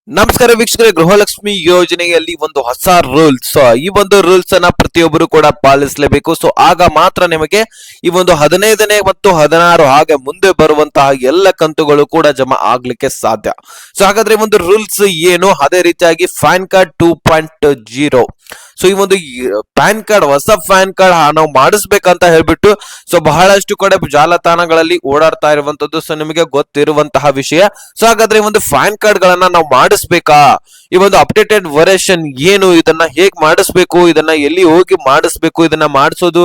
ನಮಸ್ಕಾರ ವೀಕ್ಷಕರೇ, ಗೃಹಲಕ್ಷ್ಮಿ ಯೋಜನೆಯಲ್ಲಿ ಒಂದು ಹೊಸ ರೂಲ್ಸ್. ಈ ಒಂದು ರೂಲ್ಸ್ ಅನ್ನ ಪ್ರತಿಯೊಬ್ಬರು ಕೂಡ ಪಾಲಿಸಲೇಬೇಕು. ಸೊ ಆಗ ಮಾತ್ರ ನಿಮಗೆ ಈ ಒಂದು 15ನೇ ಮತ್ತು 16 ಹಾಗೆ ಮುಂದೆ ಬರುವಂತಹ ಎಲ್ಲ ಕಂತುಗಳು ಕೂಡ ಜಮಾ ಆಗ್ಲಿಕ್ಕೆ ಸಾಧ್ಯ. ಸೊ ಹಾಗಾದ್ರೆ ಒಂದು ರೂಲ್ಸ್ ಏನು, ಅದೇ ರೀತಿಯಾಗಿ ಪ್ಯಾನ್ ಕಾರ್ಡ್ 2.0. ಸೊ ಈ ಒಂದು ಪ್ಯಾನ್ ಕಾರ್ಡ್, ಹೊಸ ಪ್ಯಾನ್ ಕಾರ್ಡ್ ನಾವು ಮಾಡಿಸ್ಬೇಕಂತ ಹೇಳ್ಬಿಟ್ಟು ಸೊ ಬಹಳಷ್ಟು ಕಡೆ ಜಾಲತಾಣಗಳಲ್ಲಿ ಓಡಾಡ್ತಾ ಇರುವಂತದ್ದು ಸೊ ನಿಮಗೆ ಗೊತ್ತಿರುವಂತಹ ವಿಷಯ. ಸೊ ಹಾಗಾದ್ರೆ ಈ ಒಂದು ಪ್ಯಾನ್ ಕಾರ್ಡ್ ಗಳನ್ನ ನಾವು ಮಾಡಿಸ್ಬೇಕಾ, ಈ ಒಂದು ಅಪ್ಡೇಟೆಡ್ ವರ್ಷನ್ ಏನು, ಇದನ್ನ ಹೇಗ್ ಮಾಡಿಸ್ಬೇಕು, ಇದನ್ನ ಎಲ್ಲಿ ಹೋಗಿ ಮಾಡಿಸ್ಬೇಕು, ಇದನ್ನ ಮಾಡಿಸೋದು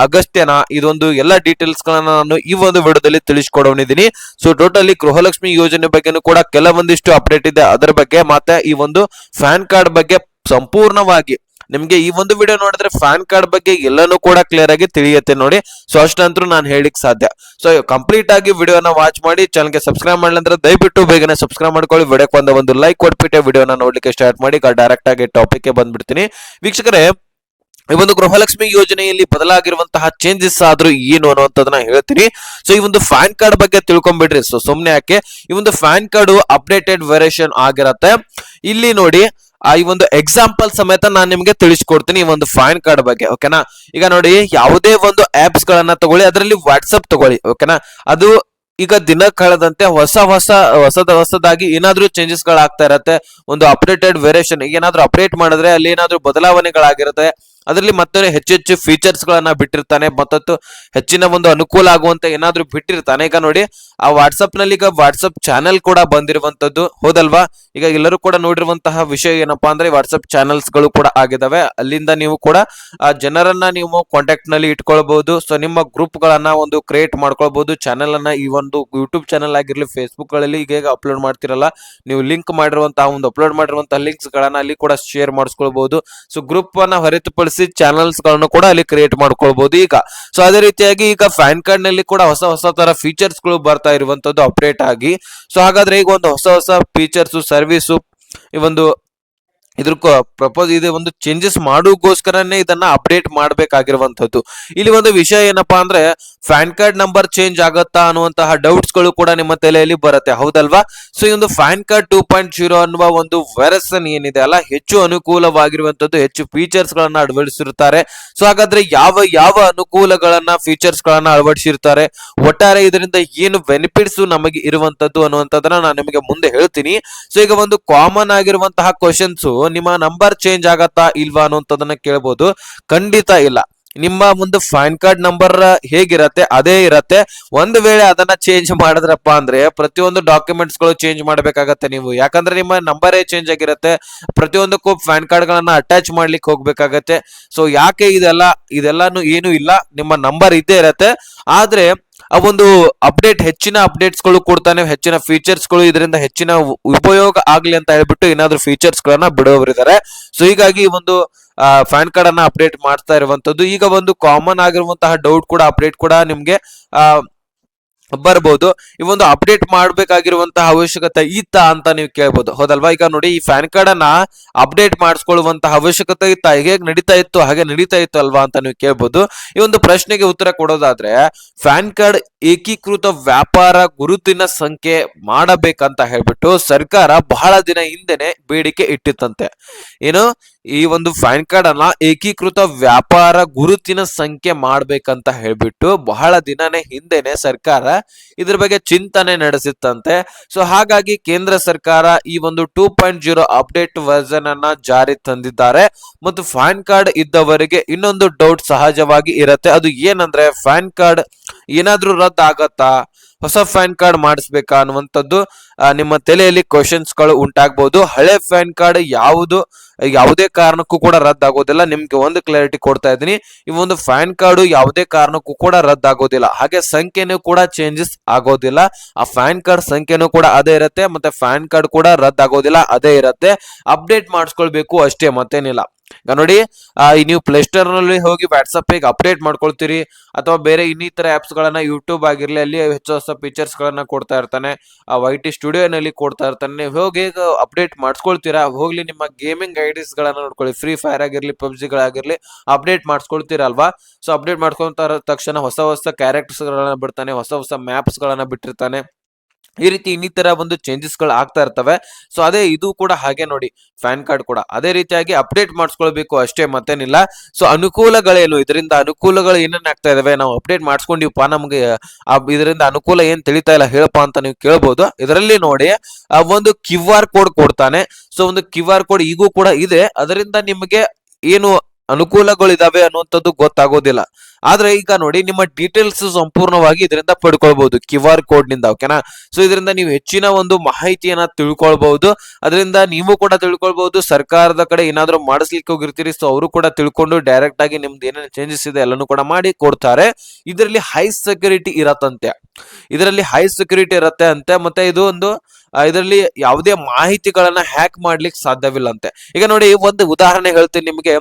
ಅಗತ್ಯನಾ, ಇದೊಂದು ಎಲ್ಲ ಡೀಟೇಲ್ಸ್ ಗಳನ್ನ ನಾನು ಈ ಒಂದು ವಿಡಿಯೋದಲ್ಲಿ ತಿಳಿಸ್ಕೊಡೋನಿದ್ದೀನಿ. ಸೊ ಟೋಟಲಿ ಗೃಹಲಕ್ಷ್ಮಿ ಯೋಜನೆ ಬಗ್ಗೆನೂ ಕೂಡ ಕೆಲವೊಂದಿಷ್ಟು ಅಪ್ಡೇಟ್ ಇದೆ, ಅದರ ಬಗ್ಗೆ ಮತ್ತೆ ಈ ಒಂದು ಪ್ಯಾನ್ ಕಾರ್ಡ್ ಬಗ್ಗೆ ಸಂಪೂರ್ಣವಾಗಿ ನಿಮ್ಗೆ ಈ ಒಂದು ವಿಡಿಯೋ ನೋಡಿದ್ರೆ ಪ್ಯಾನ್ ಕಾರ್ಡ್ ಬಗ್ಗೆ ಎಲ್ಲಾನು ಕೂಡ ಕ್ಲಿಯರ್ ಆಗಿ ತಿಳಿಯುತ್ತೆ ನೋಡಿ. ಸೊ ಅಷ್ಟಂತೂ ನಾನು ಹೇಳಿಕ್ ಸಾಧ್ಯ. ಸೊ ಕಂಪ್ಲೀಟ್ ಆಗಿ ವಿಡಿಯೋನ ವಾಚ್ ಮಾಡಿ, ಚಾನಲ್ಗೆ ಸಬ್ಸ್ಕ್ರೈಬ್ ಮಾಡಲಿ ಅಂದ್ರೆ ದಯವಿಟ್ಟು ಬೇಗನೆ ಸಬ್ಸ್ಕ್ರೈಬ್ ಮಾಡ್ಕೊಳ್ಳಿ. ವಿಡಿಯೋಕ್ಕೆ ಒಂದು ಲೈಕ್ ಕೊಟ್ಬಿಟ್ಟೆ ವಿಡಿಯೋನ ನೋಡ್ಲಿಕ್ಕೆ ಸ್ಟಾರ್ಟ್ ಮಾಡಿ. ಡೈರೆಕ್ಟ್ ಆಗಿ ಟಾಪಿಕ್ ಗೆ ಬಂದ್ಬಿಡ್ತೀನಿ ವೀಕ್ಷಕರೇ. ಈ ಒಂದು ಗೃಹಲಕ್ಷ್ಮಿ ಯೋಜನೆಯಲ್ಲಿ ಬದಲಾಗಿರುವಂತಹ ಚೇಂಜಸ್ ಆದ್ರೂ ಏನು ಅನ್ನುವಂಥದ್ದನ್ನ ಹೇಳ್ತೀನಿ. ಸೊ ಈ ಒಂದು ಪ್ಯಾನ್ ಕಾರ್ಡ್ ಬಗ್ಗೆ ತಿಳ್ಕೊಂಡ್ಬಿಡ್ರಿ. ಸೊ ಸುಮ್ನೆ ಯಾಕೆ, ಈ ಒಂದು ಪ್ಯಾನ್ ಕಾರ್ಡ್ ಅಪ್ಡೇಟೆಡ್ ವೆರಿಯೇಷನ್ ಆಗಿರತ್ತೆ. ಇಲ್ಲಿ ನೋಡಿ, ಈ ಒಂದು ಎಕ್ಸಾಂಪಲ್ ಸಮೇತ ನಾನು ನಿಮ್ಗೆ ತಿಳಿಸ್ಕೊಡ್ತೀನಿ ಈ ಒಂದು ಪ್ಯಾನ್ ಕಾರ್ಡ್ ಬಗ್ಗೆ. ಓಕೆನಾ, ಈಗ ನೋಡಿ, ಯಾವುದೇ ಒಂದು ಆಪ್ಸ್ ಗಳನ್ನ ತಗೊಳ್ಳಿ, ಅದರಲ್ಲಿ ವಾಟ್ಸಪ್ ತಗೊಳ್ಳಿ. ಓಕೆನಾ, ಅದು ಈಗ ದಿನ ಕಳೆದಂತೆ ಹೊಸದಾಗಿ ಏನಾದ್ರೂ ಚೇಂಜಸ್ ಗಳಾಗ್ತಾ ಇರತ್ತೆ. ಒಂದು ಅಪ್ಡೇಟೆಡ್ ವೇರಿಯೇಷನ್ ಏನಾದ್ರೂ ಅಪ್ಡೇಟ್ ಮಾಡಿದ್ರೆ ಅಲ್ಲಿ ಏನಾದ್ರೂ ಬದಲಾವಣೆಗಳಾಗಿರುತ್ತೆ. ಅದರಲ್ಲಿ ಮತ್ತೆ ಹೆಚ್ಚು ಫೀಚರ್ಸ್ ಗಳನ್ನ ಬಿಟ್ಟಿರ್ತಾನೆ, ಮತ್ತೊಂದು ಹೆಚ್ಚಿನ ಒಂದು ಅನುಕೂಲ ಆಗುವಂತ ಏನಾದ್ರೂ ಬಿಟ್ಟಿರ್ತಾನೆ. ಈಗ ನೋಡಿ, ಆ ವಾಟ್ಸಪ್ ನಲ್ಲಿ ಈಗ ವಾಟ್ಸಪ್ ಚಾನೆಲ್ ಕೂಡ ಬಂದಿರುವಂತದ್ದು, ಹೌದಲ್ವಾ? ಈಗ ಎಲ್ಲರೂ ಕೂಡ ನೋಡಿರುವಂತಹ ವಿಷಯ ಏನಪ್ಪಾ ಅಂದ್ರೆ ವಾಟ್ಸಪ್ ಚಾನೆಲ್ಸ್ ಗಳು ಕೂಡ ಆಗಿದಾವೆ. ಅಲ್ಲಿಂದ ನೀವು ಕೂಡ ಆ ಜನರನ್ನ ನೀವು ಕಾಂಟ್ಯಾಕ್ಟ್ ನಲ್ಲಿ ಇಟ್ಕೊಳ್ಬಹುದು. ಸೊ ನಿಮ್ಮ ಗ್ರೂಪ್ ಗಳನ್ನ ಒಂದು ಕ್ರಿಯೇಟ್ ಮಾಡ್ಕೊಳ್ಬಹುದು. ಚಾನೆಲ್ ಅನ್ನ ಈ ಒಂದು ಯೂಟ್ಯೂಬ್ ಚಾನೆಲ್ ಆಗಿರ್ಲಿ, ಫೇಸ್ಬುಕ್ ಗಳಲ್ಲಿ ಈಗ ಅಪ್ಲೋಡ್ ಮಾಡ್ತಿರಲ್ಲ, ನೀವು ಲಿಂಕ್ ಮಾಡಿರುವಂತಹ ಒಂದು ಅಪ್ಲೋಡ್ ಮಾಡಿರುವಂತಹ ಲಿಂಕ್ಸ್ ಗಳನ್ನ ಅಲ್ಲಿ ಕೂಡ ಶೇರ್ ಮಾಡಿಸ್ಕೊಳ್ಬಹುದು. ಸೊ ಗ್ರೂಪ್ ಅನ್ನ ಹೊರತುಪಡಿಸಿ ಚಾನೆಲ್ಸ್ ಗಳನ್ನು ಕೂಡ ಅಲ್ಲಿ ಕ್ರಿಯೇಟ್ ಮಾಡ್ಕೊಳ್ಬಹುದು ಈಗ. ಸೊ ಅದೇ ರೀತಿಯಾಗಿ ಈಗ ಪ್ಯಾನ್ ಕಾರ್ಡ್ ನಲ್ಲಿ ಕೂಡ ಹೊಸ ತರ ಫೀಚರ್ಸ್ ಗಳು ಬರ್ತಾ ಇರುವಂತದ್ದು ಅಪ್ಡೇಟ್ ಆಗಿ. ಸೊ ಹಾಗಾದ್ರೆ ಈಗ ಒಂದು ಹೊಸ ಫೀಚರ್ಸ್, ಸರ್ವಿಸು, ಈ ಒಂದು ಇದ್ರ ಪ್ರಪೋಸ್ ಇದೆ, ಒಂದು ಚೇಂಜಸ್ ಮಾಡೋಕ್ಕೋಸ್ಕರನೇ ಇದನ್ನ ಅಪ್ಡೇಟ್ ಮಾಡ್ಬೇಕಾಗಿರುವಂತದ್ದು. ಇಲ್ಲಿ ಒಂದು ವಿಷಯ ಏನಪ್ಪಾ ಅಂದ್ರೆ, ಪ್ಯಾನ್ ಕಾರ್ಡ್ ನಂಬರ್ ಚೇಂಜ್ ಆಗತ್ತಾ ಅನ್ನುವಂತಹ ಡೌಟ್ಸ್ ಗಳು ಕೂಡ ನಿಮ್ಮ ತಲೆಯಲ್ಲಿ ಬರುತ್ತೆ, ಹೌದಲ್ವಾ? ಸೊ ಈ ಒಂದು ಪ್ಯಾನ್ ಕಾರ್ಡ್ 2.0 ಅನ್ನುವ ಒಂದು ವೆರ್ಷನ್ ಏನಿದೆ ಅಲ್ಲ, ಹೆಚ್ಚು ಅನುಕೂಲವಾಗಿರುವಂತದ್ದು, ಹೆಚ್ಚು ಫೀಚರ್ಸ್ ಗಳನ್ನ ಅಳವಡಿಸಿರುತ್ತಾರೆ. ಸೊ ಹಾಗಾದ್ರೆ ಯಾವ ಯಾವ ಅನುಕೂಲಗಳನ್ನ, ಫೀಚರ್ಸ್ ಗಳನ್ನ ಅಳವಡಿಸಿರ್ತಾರೆ, ಒಟ್ಟಾರೆ ಇದರಿಂದ ಏನು ಬೆನಿಫಿಟ್ಸ್ ನಮಗೆ ಇರುವಂತದ್ದು ಅನ್ನುವಂಥದ್ದನ್ನ ನಾನು ನಿಮಗೆ ಮುಂದೆ ಹೇಳ್ತೀನಿ. ಸೊ ಈಗ ಒಂದು ಕಾಮನ್ ಆಗಿರುವಂತಹ ಕ್ವಶನ್ಸ್, ನಿಮ್ಮ ನಂಬರ್ ಚೇಂಜ್ ಆಗತ್ತಾ ಇಲ್ವಾ ಅನ್ನುವಂಥದ್ದನ್ನ ಕೇಳಬಹುದು. ಖಂಡಿತ ಇಲ್ಲ. ನಿಮ್ಮ ಒಂದು ಪ್ಯಾನ್ ಕಾರ್ಡ್ ನಂಬರ್ ಹೇಗಿರತ್ತೆ ಅದೇ ಇರತ್ತೆ. ಒಂದು ವೇಳೆ ಅದನ್ನ ಚೇಂಜ್ ಮಾಡಿದ್ರಪ್ಪ ಅಂದ್ರೆ ಪ್ರತಿಯೊಂದು ಡಾಕ್ಯುಮೆಂಟ್ಸ್ ಗಳು ಚೇಂಜ್ ಮಾಡ್ಬೇಕಾಗತ್ತೆ ನೀವು, ಯಾಕಂದ್ರೆ ನಿಮ್ಮ ನಂಬರೇ ಚೇಂಜ್ ಆಗಿರತ್ತೆ. ಪ್ರತಿಯೊಂದಕ್ಕೂ ಪ್ಯಾನ್ ಕಾರ್ಡ್ ಗಳನ್ನ ಅಟ್ಯಾಚ್ ಮಾಡ್ಲಿಕ್ಕೆ ಹೋಗ್ಬೇಕಾಗತ್ತೆ. ಸೊ ಯಾಕೆ ಇದೆಲ್ಲಾನು ಏನು ಇಲ್ಲ, ನಿಮ್ಮ ನಂಬರ್ ಇದ್ದೇ ಇರತ್ತೆ. ಆದ್ರೆ ಆ ಒಂದು ಹೆಚ್ಚಿನ ಅಪ್ಡೇಟ್ಸ್ ಗಳು ಕೊಡ್ತಾನೆ, ಹೆಚ್ಚಿನ ಫೀಚರ್ಸ್ ಗಳು, ಇದರಿಂದ ಹೆಚ್ಚಿನ ಉಪಯೋಗ ಆಗ್ಲಿ ಅಂತ ಹೇಳ್ಬಿಟ್ಟು ಏನಾದ್ರು ಫೀಚರ್ಸ್ ಗಳನ್ನ ಬಿಡೋರಿದ್ದಾರೆ. ಸೊ ಹೀಗಾಗಿ ಒಂದು ಪ್ಯಾನ್ ಕಾರ್ಡ್ ಅನ್ನ ಅಪ್ಡೇಟ್ ಮಾಡ್ತಾ ಇರುವಂತದ್ದು. ಈಗ ಒಂದು ಕಾಮನ್ ಆಗಿರುವಂತಹ ಡೌಟ್ ಕೂಡ, ಅಪ್ಡೇಟ್ ಕೂಡ ನಿಮ್ಗೆ ಬರ್ಬೋದು. ಈ ಒಂದು ಅಪ್ಡೇಟ್ ಮಾಡ್ಬೇಕಾಗಿರುವಂತಹ ಅವಶ್ಯಕತೆ ಇತ್ತ ಅಂತ ನೀವು ಕೇಳ್ಬೋದು, ಹೌದಲ್ವಾ? ಈಗ ನೋಡಿ, ಈ ಪ್ಯಾನ್ ಕಾರ್ಡ್ ಅನ್ನ ಅಪ್ಡೇಟ್ ಮಾಡಿಸ್ಕೊಳ್ಳುವಂತಹ ಅವಶ್ಯಕತೆ ಇತ್ತ, ಹೇಗೆ ನಡೀತಾ ಇತ್ತು ಹಾಗೆ ನಡೀತಾ ಇತ್ತು ಅಲ್ವಾ ಅಂತ ನೀವು ಕೇಳ್ಬೋದು. ಈ ಒಂದು ಪ್ರಶ್ನೆಗೆ ಉತ್ತರ ಕೊಡೋದಾದ್ರೆ, ಪ್ಯಾನ್ ಕಾರ್ಡ್ ಏಕೀಕೃತ ವ್ಯಾಪಾರ ಗುರುತಿನ ಸಂಖ್ಯೆ ಮಾಡಬೇಕಂತ ಹೇಳ್ಬಿಟ್ಟು ಸರ್ಕಾರ ಬಹಳ ದಿನ ಹಿಂದೆನೆ ಬೇಡಿಕೆ ಇಟ್ಟಿತ್ತಂತೆ. ಏನು, ಈ ಒಂದು ಪ್ಯಾನ್ ಕಾರ್ಡ್ ಅನ್ನ ಏಕೀಕೃತ ವ್ಯಾಪಾರ ಗುರುತಿನ ಸಂಖ್ಯೆ ಮಾಡ್ಬೇಕಂತ ಹೇಳ್ಬಿಟ್ಟು ಬಹಳ ದಿನನೇ ಹಿಂದೆನೆ ಸರ್ಕಾರ ಇದ್ರ ಬಗ್ಗೆ ಚಿಂತನೆ ನಡೆಸಿತ್ತಂತೆ. ಸೊ ಹಾಗಾಗಿ ಕೇಂದ್ರ ಸರ್ಕಾರ ಈ ಒಂದು 2.0 ಅಪ್ಡೇಟ್ ವರ್ಷನ್ ಅನ್ನ ಜಾರಿ ತಂದಿದ್ದಾರೆ. ಮತ್ತು ಪ್ಯಾನ್ ಕಾರ್ಡ್ ಇದ್ದವರಿಗೆ ಇನ್ನೊಂದು ಡೌಟ್ ಸಹಜವಾಗಿ ಇರತ್ತೆ, ಅದು ಏನಂದ್ರೆ ಪ್ಯಾನ್ ಕಾರ್ಡ್ ಏನಾದ್ರೂ ರದ್ದು ಆಗತ್ತಾ, ಹೊಸ ಪ್ಯಾನ್ ಕಾರ್ಡ್ ಮಾಡಿಸ್ಬೇಕಾ ಅನ್ನುವಂಥದ್ದು ನಿಮ್ಮ ತಲೆಯಲ್ಲಿ ಕ್ವಶನ್ಸ್ ಗಳು ಉಂಟಾಗಬಹುದು. ಹಳೆ ಪ್ಯಾನ್ ಕಾರ್ಡ್ ಯಾವುದೇ ಕಾರಣಕ್ಕೂ ಕೂಡ ರದ್ದಾಗೋದಿಲ್ಲ. ನಿಮ್ಗೆ ಒಂದು ಕ್ಲಾರಿಟಿ ಕೊಡ್ತಾ ಇದ್ದೀನಿ, ಈ ಒಂದು ಪ್ಯಾನ್ ಕಾರ್ಡ್ ಯಾವುದೇ ಕಾರಣಕ್ಕೂ ಕೂಡ ರದ್ದಾಗೋದಿಲ್ಲ. ಹಾಗೆ ಸಂಖ್ಯೆನೂ ಕೂಡ ಚೇಂಜಸ್ ಆಗೋದಿಲ್ಲ. ಆ ಪ್ಯಾನ್ ಕಾರ್ಡ್ ಸಂಖ್ಯೆನೂ ಕೂಡ ಅದೇ ಇರುತ್ತೆ, ಮತ್ತೆ ಪ್ಯಾನ್ ಕಾರ್ಡ್ ಕೂಡ ರದ್ದಾಗೋದಿಲ್ಲ, ಅದೇ ಇರುತ್ತೆ. ಅಪ್ಡೇಟ್ ಮಾಡಿಸ್ಕೊಳ್ಬೇಕು ಅಷ್ಟೇ, ಮತ್ತೇನಿಲ್ಲ. ಈಗ ನೋಡಿ, ನೀವು ಪ್ಲೇಸ್ಟೋರ್ ನಲ್ಲಿ ಹೋಗಿ ವಾಟ್ಸಪ್ ಹೇಗೆ ಅಪ್ಡೇಟ್ ಮಾಡ್ಕೊಳ್ತೀರಿ, ಅಥವಾ ಬೇರೆ ಇನ್ನಿತರ ಆಪ್ಸ್ ಗಳನ್ನ ಯೂಟ್ಯೂಬ್ ಆಗಿರ್ಲಿ, ಅಲ್ಲಿ ಹೊಸ ಫೀಚರ್ಸ್ ಗಳನ್ನ ಕೊಡ್ತಾ ಇರ್ತಾನೆ, YT ಸ್ಟುಡಿಯೋ ನಲ್ಲಿ ಕೊಡ್ತಾ ಇರ್ತಾನೆ. ನೀವು ಹೋಗಿ ಅಪ್ಡೇಟ್ ಮಾಡಿಸ್ಕೊಳ್ತೀರಾ, ಹೋಗ್ಲಿ ನಿಮ್ಮ ಗೇಮಿಂಗ್ ಐಡಿಸ್ ಗಳನ್ನ ನೋಡ್ಕೊಳ್ಳಿ, ಫ್ರೀ ಫೈರ್ ಆಗಿರ್ಲಿ, PUBG ಗಳಾಗಿರ್ಲಿ, ಅಪ್ಡೇಟ್ ಮಾಡಿಸ್ಕೊಳ್ತೀರಲ್ವಾ? ಸೊ ಅಪ್ಡೇಟ್ ಮಾಡ್ಕೊಂತ ತಕ್ಷಣ ಹೊಸ ಕ್ಯಾರೆಕ್ಟರ್ಸ್ ಗಳನ್ನ ಬಿಡ್ತಾನೆ, ಹೊಸ ಮ್ಯಾಪ್ಸ್ ಗಳನ್ನ ಬಿಟ್ಟಿರ್ತಾನೆ. ಈ ರೀತಿ ಇನ್ನಿತರ ಒಂದು ಚೇಂಜಸ್ ಗಳು ಆಗ್ತಾ ಇರ್ತವೆ. ಸೊ ಅದೇ ಇದು ಕೂಡ ಹಾಗೆ ನೋಡಿ, ಪ್ಯಾನ್ ಕಾರ್ಡ್ ಕೂಡ ಅದೇ ರೀತಿಯಾಗಿ ಅಪ್ಡೇಟ್ ಮಾಡಿಸ್ಕೊಳ್ಬೇಕು ಅಷ್ಟೇ, ಮತ್ತೇನಿಲ್ಲ. ಸೊ ಅನುಕೂಲಗಳೇನು, ಇದರಿಂದ ಅನುಕೂಲಗಳು ಏನೇನ್ ಆಗ್ತಾ ಇದಾವೆ, ನಾವು ಅಪ್ಡೇಟ್ ಮಾಡಿಸ್ಕೊಂಡಿವಪ್ಪ, ನಮ್ಗೆ ಇದರಿಂದ ಅನುಕೂಲ ಏನ್ ತಿಳಿತಾ ಇಲ್ಲ ಹೇಳಪ್ಪ ಅಂತ ನೀವು ಕೇಳ್ಬೋದು. ಇದರಲ್ಲಿ ನೋಡಿ ಒಂದು QR ಕೋಡ್ ಕೊಡ್ತಾನೆ. ಸೊ ಒಂದು QR ಕೋಡ್ ಈಗೂ ಕೂಡ ಇದೆ, ಅದರಿಂದ ನಿಮಗೆ ಏನು ಅನುಕೂಲಗಳಿದಾವೆ ಅನ್ನುವಂಥದ್ದು ಗೊತ್ತಾಗೋದಿಲ್ಲ. ಆದ್ರೆ ಈಗ ನೋಡಿ, ನಿಮ್ಮ ಡೀಟೇಲ್ಸ್ ಸಂಪೂರ್ಣವಾಗಿ ಇದರಿಂದ ಪಡ್ಕೊಳ್ಬಹುದು QR ಕೋಡ್ ನಿಂದ, ಓಕೆನಾ. ಸೊ ಇದರಿಂದ ನೀವು ಹೆಚ್ಚಿನ ಒಂದು ಮಾಹಿತಿಯನ್ನ ತಿಳ್ಕೊಳ್ಬಹುದು. ಅದರಿಂದ ನೀವು ಕೂಡ ತಿಳ್ಕೊಳ್ಬಹುದು, ಸರ್ಕಾರದ ಕಡೆ ಏನಾದ್ರು ಮಾಡಿಸ್ಲಿಕ್ಕೆ ಹೋಗಿರ್ತೀರಿ, ಸೊ ಅವರು ಕೂಡ ತಿಳ್ಕೊಂಡು ಡೈರೆಕ್ಟ್ ಆಗಿ ನಿಮ್ದು ಏನೇನು ಚೇಂಜಸ್ ಇದೆ ಎಲ್ಲಾನು ಕೂಡ ಮಾಡಿ ಕೊಡ್ತಾರೆ. ಇದರಲ್ಲಿ ಹೈ ಸೆಕ್ಯೂರಿಟಿ ಇರತ್ತಂತೆ, ಇದರಲ್ಲಿ ಹೈ ಸೆಕ್ಯೂರಿಟಿ ಇರತ್ತೆ ಅಂತೆ. ಮತ್ತೆ ಇದು ಒಂದು ಇದರಲ್ಲಿ ಯಾವುದೇ ಮಾಹಿತಿಗಳನ್ನ ಹ್ಯಾಕ್ ಮಾಡ್ಲಿಕ್ಕೆ ಸಾಧ್ಯವಿಲ್ಲಂತೆ. ಈಗ ನೋಡಿ, ಒಂದು ಉದಾಹರಣೆ ಹೇಳ್ತೀನಿ ನಿಮಗೆ.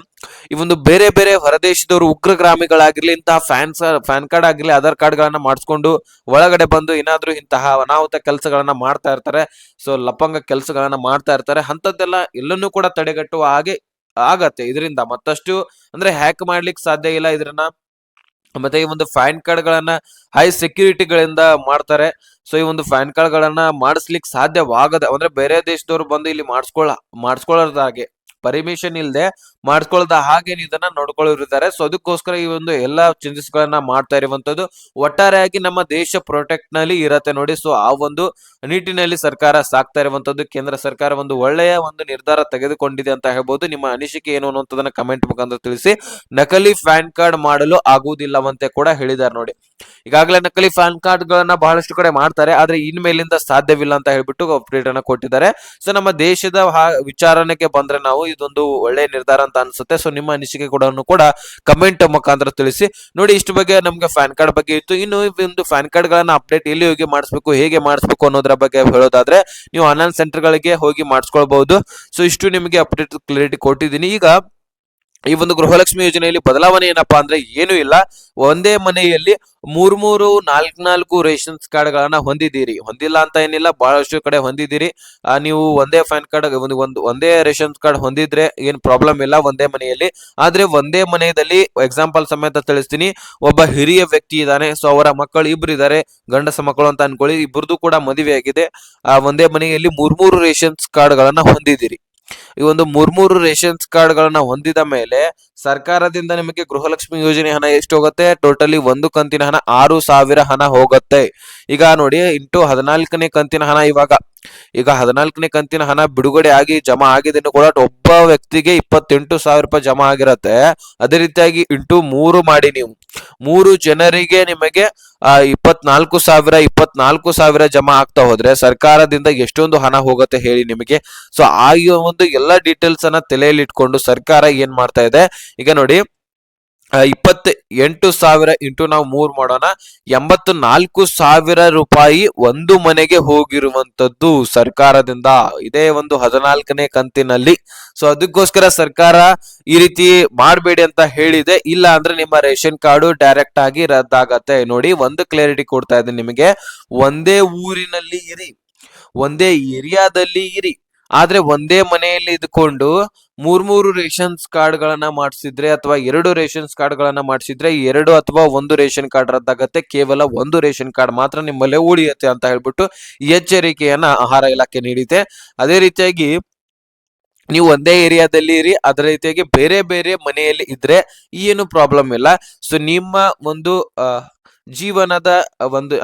ಈ ಒಂದು ಬೇರೆ ಬೇರೆ ಹೊರದೇಶದವರು ಉಗ್ರಗಾಮಿಗಳಾಗಿರ್ಲಿ, ಇಂತಹ ಫ್ಯಾನ್ ಕಾರ್ಡ್ ಆಗಿರ್ಲಿ, ಆಧಾರ್ ಕಾರ್ಡ್ ಗಳನ್ನ ಮಾಡಿಸ್ಕೊಂಡು ಒಳಗಡೆ ಬಂದು ಏನಾದ್ರೂ ಇಂತಹ ಅನಾಹುತ ಕೆಲಸಗಳನ್ನ ಮಾಡ್ತಾ ಇರ್ತಾರೆ. ಸೊ ಲಪಂಗ ಕೆಲಸಗಳನ್ನ ಮಾಡ್ತಾ ಇರ್ತಾರೆ. ಅಂತದ್ದೆಲ್ಲ ಎಲ್ಲನೂ ಕೂಡ ತಡೆಗಟ್ಟುವ ಹಾಗೆ ಆಗತ್ತೆ ಇದರಿಂದ. ಮತ್ತಷ್ಟು ಅಂದ್ರೆ ಹ್ಯಾಕ್ ಮಾಡ್ಲಿಕ್ಕೆ ಸಾಧ್ಯ ಇಲ್ಲ ಇದನ್ನ. ಮತ್ತೆ ಈ ಒಂದು ಪ್ಯಾನ್ ಕಾರ್ಡ್ ಗಳನ್ನ ಹೈ ಸೆಕ್ಯೂರಿಟಿಗಳಿಂದ ಮಾಡ್ತಾರೆ. ಸೊ ಈ ಒಂದು ಪ್ಯಾನ್ ಕಾರ್ಡ್ ಗಳನ್ನ ಮಾಡಿಸ್ಲಿಕ್ಕೆ ಸಾಧ್ಯವಾಗದ, ಅಂದ್ರೆ ಬೇರೆ ದೇಶದವರು ಬಂದು ಇಲ್ಲಿ ಮಾಡಿಸ್ಕೊಳ್ಳೋದ ಹಾಗೆ ಪರ್ಮಿಷನ್ ಇಲ್ಲದೆ ಮಾಡಿಸ್ಕೊಳ್ಳದ ಹಾಗೆ ಇದನ್ನ ನೋಡ್ಕೊಳ್ಳೋರಿದ್ದಾರೆ. ಸೊ ಅದಕ್ಕೋಸ್ಕರ ಈ ಒಂದು ಎಲ್ಲಾ ಚೇಂಜಸ್ ಗಳನ್ನ ಮಾಡ್ತಾ ಇರುವಂತದ್ದು. ಒಟ್ಟಾರೆಯಾಗಿ ನಮ್ಮ ದೇಶ ಪ್ರೊಟೆಕ್ಟ್ ನಲ್ಲಿ ಇರತ್ತೆ ನೋಡಿ. ಸೊ ಆ ಒಂದು ನಿಟ್ಟಿನಲ್ಲಿ ಸರ್ಕಾರ ಸಾಕ್ತಾ ಇರುವಂತದ್ದು, ಕೇಂದ್ರ ಸರ್ಕಾರ ಒಂದು ಒಳ್ಳೆಯ ಒಂದು ನಿರ್ಧಾರ ತೆಗೆದುಕೊಂಡಿದೆ ಅಂತ ಹೇಳ್ಬೋದು. ನಿಮ್ಮ ಅನಿಸಿಕೆ ಏನು ಅನ್ನುವಂಥದ್ದನ್ನ ಕಮೆಂಟ್ ಮುಖಾಂತರ ತಿಳಿಸಿ. ನಕಲಿ ಪ್ಯಾನ್ ಕಾರ್ಡ್ ಮಾಡಲು ಆಗುವುದಿಲ್ಲವಂತೆ ಕೂಡ ಹೇಳಿದ್ದಾರೆ ನೋಡಿ. ಈಗಾಗಲೇ ನಕಲಿ ಪ್ಯಾನ್ ಕಾರ್ಡ್ ಗಳನ್ನ ಬಹಳಷ್ಟು ಕಡೆ ಮಾಡ್ತಾರೆ, ಆದ್ರೆ ಇನ್ಮೇಲಿಂದ ಸಾಧ್ಯವಿಲ್ಲ ಅಂತ ಹೇಳ್ಬಿಟ್ಟು ಅಪ್ಡೇಟ್ ಅನ್ನ ಕೊಟ್ಟಿದ್ದಾರೆ. ಸೊ ನಮ್ಮ ದೇಶದ ವಿಚಾರಣೆಗೆ ಬಂದ್ರೆ ನಾವು ಇದೊಂದು ಒಳ್ಳೆ ನಿರ್ಧಾರ ಅಂತ ಅನ್ಸುತ್ತೆ. ಸೊ ನಿಮ್ಮ ಅನಿಸಿಕೆ ಕೂಡ ಕಮೆಂಟ್ ಮುಖಾಂತರ ತಿಳಿಸಿ. ನೋಡಿ, ಇಷ್ಟು ಬಗ್ಗೆ ನಮ್ಗೆ ಪ್ಯಾನ್ ಕಾರ್ಡ್ ಬಗ್ಗೆ ಇತ್ತು. ಇನ್ನು ಒಂದು ಪ್ಯಾನ್ ಕಾರ್ಡ್ ಗಳನ್ನ ಅಪ್ಡೇಟ್ ಎಲ್ಲಿ ಹೋಗಿ ಮಾಡಿಸ್ಬೇಕು, ಹೇಗೆ ಮಾಡಿಸ್ಬೇಕು ಅನ್ನೋದ್ರ ಬಗ್ಗೆ ಹೇಳೋದಾದ್ರೆ, ನೀವು ಆನ್ಲೈನ್ ಸೆಂಟರ್ ಗಳಿಗೆ ಹೋಗಿ ಮಾಡಿಸ್ಕೊಳ್ಬಹುದು. ಸೊ ಇಷ್ಟು ನಿಮಗೆ ಅಪ್ಡೇಟ್ ಕ್ಲಿಯರಿಟಿ ಕೊಟ್ಟಿದ್ದೀನಿ. ಈಗ ಈ ಒಂದು ಗೃಹಲಕ್ಷ್ಮಿ ಯೋಜನೆಯಲ್ಲಿ ಬದಲಾವಣೆ ಏನಪ್ಪಾ ಅಂದ್ರೆ ಏನೂ ಇಲ್ಲ. ಒಂದೇ ಮನೆಯಲ್ಲಿ ಮೂರು ನಾಲ್ಕು ರೇಷನ್ಸ್ ಕಾರ್ಡ್ ಗಳನ್ನ ಹೊಂದಿಲ್ಲ ಅಂತ ಏನಿಲ್ಲ, ಬಹಳಷ್ಟು ಕಡೆ ಹೊಂದಿದ್ದೀರಿ. ನೀವು ಒಂದೇ ಪ್ಯಾನ್ ಕಾರ್ಡ್ ಒಂದೇ ರೇಷನ್ ಕಾರ್ಡ್ ಹೊಂದಿದ್ರೆ ಏನ್ ಪ್ರಾಬ್ಲಮ್ ಇಲ್ಲ ಒಂದೇ ಮನೆಯಲ್ಲಿ. ಆದ್ರೆ ಒಂದೇ ಮನೆಯಲ್ಲಿ ಎಕ್ಸಾಂಪಲ್ ಸಮೇತ ತಿಳಿಸ್ತೀನಿ, ಒಬ್ಬ ಹಿರಿಯ ವ್ಯಕ್ತಿ ಇದ್ದಾನೆ. ಸೊ ಅವರ ಮಕ್ಕಳು ಇಬ್ರು ಇದ್ದಾರೆ, ಗಂಡಸ ಮಕ್ಕಳು ಅಂತ ಅನ್ಕೊಳ್ಳಿ, ಇಬ್ಬರದು ಕೂಡ ಮದುವೆ ಆಗಿದೆ. ಒಂದೇ ಮನೆಯಲ್ಲಿ ಮೂರು ರೇಷನ್ಸ್ ಕಾರ್ಡ್ ಗಳನ್ನ ಹೊಂದಿದ್ದೀರಿ. ಈ ಒಂದು ಮೂರು ರೇಷನ್ಸ್ ಕಾರ್ಡ್ ಗಳನ್ನ ಹೊಂದಿದ ಮೇಲೆ ಸರ್ಕಾರದಿಂದ ನಿಮಗೆ ಗೃಹಲಕ್ಷ್ಮಿ ಯೋಜನೆ ಹಣ ಎಷ್ಟು ಹೋಗುತ್ತೆ? ಟೋಟಲಿ ಒಂದು ಕಂತಿನ ಹಣ 6,000 ಹಣ ಹೋಗುತ್ತೆ. ಈಗ ನೋಡಿ, ಇಂಟು 14ನೇ ಕಂತಿನ ಹಣ ಈಗ 14ನೇ ಕಂತಿನ ಹಣ ಬಿಡುಗಡೆ ಆಗಿ ಜಮಾ ಆಗಿದೆ ಕೂಡ ಒಬ್ಬ ವ್ಯಕ್ತಿಗೆ 28,000 ರೂಪಾಯಿ ಜಮಾ ಆಗಿರತ್ತೆ. ಅದೇ ರೀತಿಯಾಗಿ ಇಂಟು 3 ಮಾಡಿ ನೀವು, 3 ಜನರಿಗೆ ನಿಮಗೆ 24,000 ಜಮಾ ಆಗ್ತಾ ಹೋದ್ರೆ ಸರ್ಕಾರದಿಂದ ಎಷ್ಟೊಂದು ಹಣ ಹೋಗುತ್ತೆ ಹೇಳಿ ನಿಮಗೆ. ಸೊ ಆ ಒಂದು ಎಲ್ಲಾ ಡೀಟೇಲ್ಸ್ ಅನ್ನ ತಲೆಯಲ್ಲಿ ಇಟ್ಕೊಂಡು ಸರ್ಕಾರ ಏನ್ ಮಾಡ್ತಾ ಇದೆ, ಈಗ ನೋಡಿ 28,000 ಇಂಟು ನಾವು 3 ಮಾಡೋಣ, 84,000 ರೂಪಾಯಿ ಒಂದು ಮನೆಗೆ ಹೋಗಿರುವಂತದ್ದು ಸರ್ಕಾರದಿಂದ ಇದೇ ಒಂದು 14ನೇ ಕಂತಿನಲ್ಲಿ. ಸೊ ಅದಕ್ಕೋಸ್ಕರ ಸರ್ಕಾರ ಈ ರೀತಿ ಮಾಡಬೇಡಿ ಅಂತ ಹೇಳಿದೆ. ಇಲ್ಲ ಅಂದ್ರೆ ನಿಮ್ಮ ರೇಷನ್ ಕಾರ್ಡು ಡೈರೆಕ್ಟ್ ಆಗಿ ರದ್ದಾಗತ್ತೆ. ನೋಡಿ, ಒಂದು ಕ್ಲಾರಿಟಿ ಕೊಡ್ತಾ ಇದ್ದೀನಿ ನಿಮಗೆ. ಒಂದೇ ಊರಿನಲ್ಲಿ ಇರಿ, ಒಂದೇ ಏರಿಯಾದಲ್ಲಿ ಇರಿ, ಆದ್ರೆ ಒಂದೇ ಮನೆಯಲ್ಲಿ ಇದ್ಕೊಂಡು ಮೂರು ರೇಷನ್ಸ್ ಕಾರ್ಡ್ ಗಳನ್ನ ಮಾಡಿಸಿದ್ರೆ ಅಥವಾ 2 ರೇಷನ್ಸ್ ಕಾರ್ಡ್ ಗಳನ್ನ ಮಾಡಿಸಿದ್ರೆ 2 ಅಥವಾ 1 ರೇಷನ್ ಕಾರ್ಡ್ ರದ್ದಾಗತ್ತೆ. ಕೇವಲ 1 ರೇಷನ್ ಕಾರ್ಡ್ ಮಾತ್ರ ನಿಮ್ಮಲ್ಲೇ ಉಳಿಯುತ್ತೆ ಅಂತ ಹೇಳ್ಬಿಟ್ಟು ಎಚ್ಚರಿಕೆಯನ್ನ ಆಹಾರ ಇಲಾಖೆ ನೀಡಿದೆ. ಅದೇ ರೀತಿಯಾಗಿ ನೀವು ಒಂದೇ ಏರಿಯಾದಲ್ಲಿ ಇರಿ, ಅದೇ ರೀತಿಯಾಗಿ ಬೇರೆ ಬೇರೆ ಮನೆಯಲ್ಲಿ ಇದ್ರೆ ಏನು ಪ್ರಾಬ್ಲಮ್ ಇಲ್ಲ. ಸೊ ನಿಮ್ಮ ಒಂದು ಜೀವನದ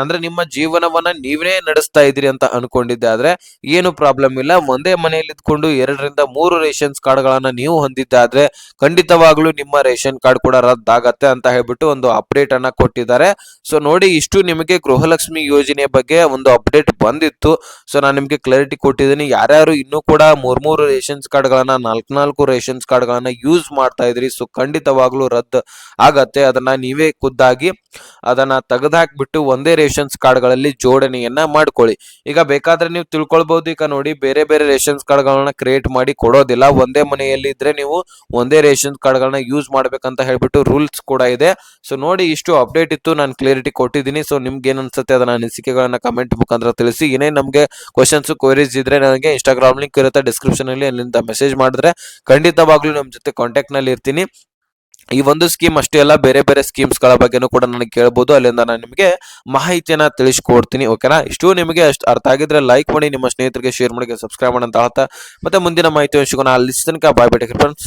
ಅಂದ್ರೆ ನಿಮ್ಮ ಜೀವನವನ್ನ ನೀವೇ ನಡೆಸ್ತಾ ಇದ್ದೀರಿ ಅಂತ ಅನ್ಕೊಂಡಿದ್ದೆ ಆದ್ರೆ ಏನು ಪ್ರಾಬ್ಲಮ್ ಇಲ್ಲ. ಒಂದೇ ಮನೆಯಲ್ಲಿ ಇದ್ಕೊಂಡು 2 ರಿಂದ 3 ರೇಷನ್ಸ್ ಕಾರ್ಡ್ ಗಳನ್ನ ನೀವು ಹೊಂದಿದ್ದಾದ್ರೆ ಖಂಡಿತವಾಗ್ಲೂ ನಿಮ್ಮ ರೇಷನ್ ಕಾರ್ಡ್ ಕೂಡ ರದ್ದಾಗತ್ತೆ ಅಂತ ಹೇಳ್ಬಿಟ್ಟು ಒಂದು ಅಪ್ಡೇಟ್ ಅನ್ನ ಕೊಟ್ಟಿದ್ದಾರೆ. ಸೊ ನೋಡಿ, ಇಷ್ಟು ನಿಮಗೆ ಗೃಹಲಕ್ಷ್ಮಿ ಯೋಜನೆ ಬಗ್ಗೆ ಒಂದು ಅಪ್ಡೇಟ್ ಬಂದಿತ್ತು. ಸೊ ನಾನು ನಿಮ್ಗೆ ಕ್ಲಾರಿಟಿ ಕೊಟ್ಟಿದ್ದೀನಿ. ಯಾರ್ಯಾರು ಇನ್ನೂ ಕೂಡ 3 ರೇಷನ್ಸ್ ಕಾರ್ಡ್ ಗಳನ್ನ 4 ರೇಷನ್ಸ್ ಕಾರ್ಡ್ ಗಳನ್ನ ಯೂಸ್ ಮಾಡ್ತಾ ಇದ್ರಿ, ಸೊ ಖಂಡಿತವಾಗ್ಲೂ ರದ್ದು ಆಗತ್ತೆ. ಅದನ್ನ ನೀವೇ ಖುದ್ದಾಗಿ ಅದನ್ನ ತೆಗೆದುಹಾಕ್ಬಿಟ್ಟು ಒಂದೇ ರೇಷನ್ಸ್ ಕಾರ್ಡ್ ಗಳಲ್ಲಿ ಜೋಡಣೆಯನ್ನ ಮಾಡ್ಕೊಳ್ಳಿ. ಈಗ ಬೇಕಾದ್ರೆ ನೀವು ತಿಳ್ಕೊಳ್ಬಹುದು, ಈಗ ನೋಡಿ ಬೇರೆ ಬೇರೆ ರೇಷನ್ಸ್ ಕಾರ್ಡ್ ಗಳನ್ನ ಕ್ರಿಯೇಟ್ ಮಾಡಿ ಕೊಡೋದಿಲ್ಲ. ಒಂದೇ ಮನೆಯಲ್ಲಿ ಇದ್ರೆ ನೀವು ಒಂದೇ ರೇಷನ್ಸ್ ಕಾರ್ಡ್ ಗಳನ್ನ ಯೂಸ್ ಮಾಡ್ಬೇಕಂತ ಹೇಳ್ಬಿಟ್ಟು ರೂಲ್ಸ್ ಕೂಡ ಇದೆ. ಸೊ ನೋಡಿ, ಇಷ್ಟು ಅಪ್ಡೇಟ್ ಇತ್ತು, ನಾನು ಕ್ಲಿಯರಿಟಿ ಕೊಟ್ಟಿದ್ದೀನಿ. ಸೊ ನಿಮ್ಗೆ ಏನ್ ಅನ್ಸುತ್ತೆ ಅದನ್ನ ಅನಿಸಿಕೆಗಳನ್ನ ಕಮೆಂಟ್ ಮುಖಾಂತರ ತಿಳಿಸಿ. ಏನೇ ನಮ್ಗೆ ಕ್ವಶನ್ಸ್ ಕ್ವೈರೀಸ್ ಇದ್ರೆ ನನಗೆ ಇನ್ಸ್ಟಾಗ್ರಾಮ್ ಲಿಂಕ್ ಇರುತ್ತೆ ಡಿಸ್ಕ್ರಿಪ್ಷನ್ ಅಲ್ಲಿ, ಅಲ್ಲಿಂದ ಮೆಸೇಜ್ ಮಾಡಿದ್ರೆ ಖಂಡಿತವಾಗ್ಲೂ ನಮ್ ಜೊತೆ ಕಾಂಟ್ಯಾಕ್ಟ್ ನಲ್ಲಿ ಇರ್ತೀನಿ. ಈ ಒಂದು ಸ್ಕೀಮ್ ಅಷ್ಟೇ ಅಲ್ಲ, ಬೇರೆ ಬೇರೆ ಸ್ಕೀಮ್ಸ್ ಗಳ ಬಗ್ಗೆನೂ ಕೂಡ ನನಗೆ ಕೇಳಬಹುದು. ಅಲ್ಲಿಂದ ನಾನು ನಿಮಗೆ ಮಾಹಿತಿಯನ್ನ ತಿಳಿಸ್ಕೊಡ್ತೀನಿ. ಓಕೆನಾ? ಇಷ್ಟು ನಿಮಗೆ ಅಷ್ಟು ಅರ್ಥ ಆಗಿದ್ರೆ ಲೈಕ್ ಮಾಡಿ, ನಿಮ್ಮ ಸ್ನೇಹಿತರಿಗೆ ಶೇರ್ ಮಾಡಿ, ಸಬ್ಸ್ಕ್ರೈಬ್ ಮಾಡಿ ಅಂತ ಹೇಳ್ತಾ ಮತ್ತೆ ಮುಂದಿನ ಮಾಹಿತಿ ಸಿಗೋಣ. ಅಲ್ಲಿ ತನಕ ಬಾಯ್, ಫ್ರೆಂಡ್ಸ್.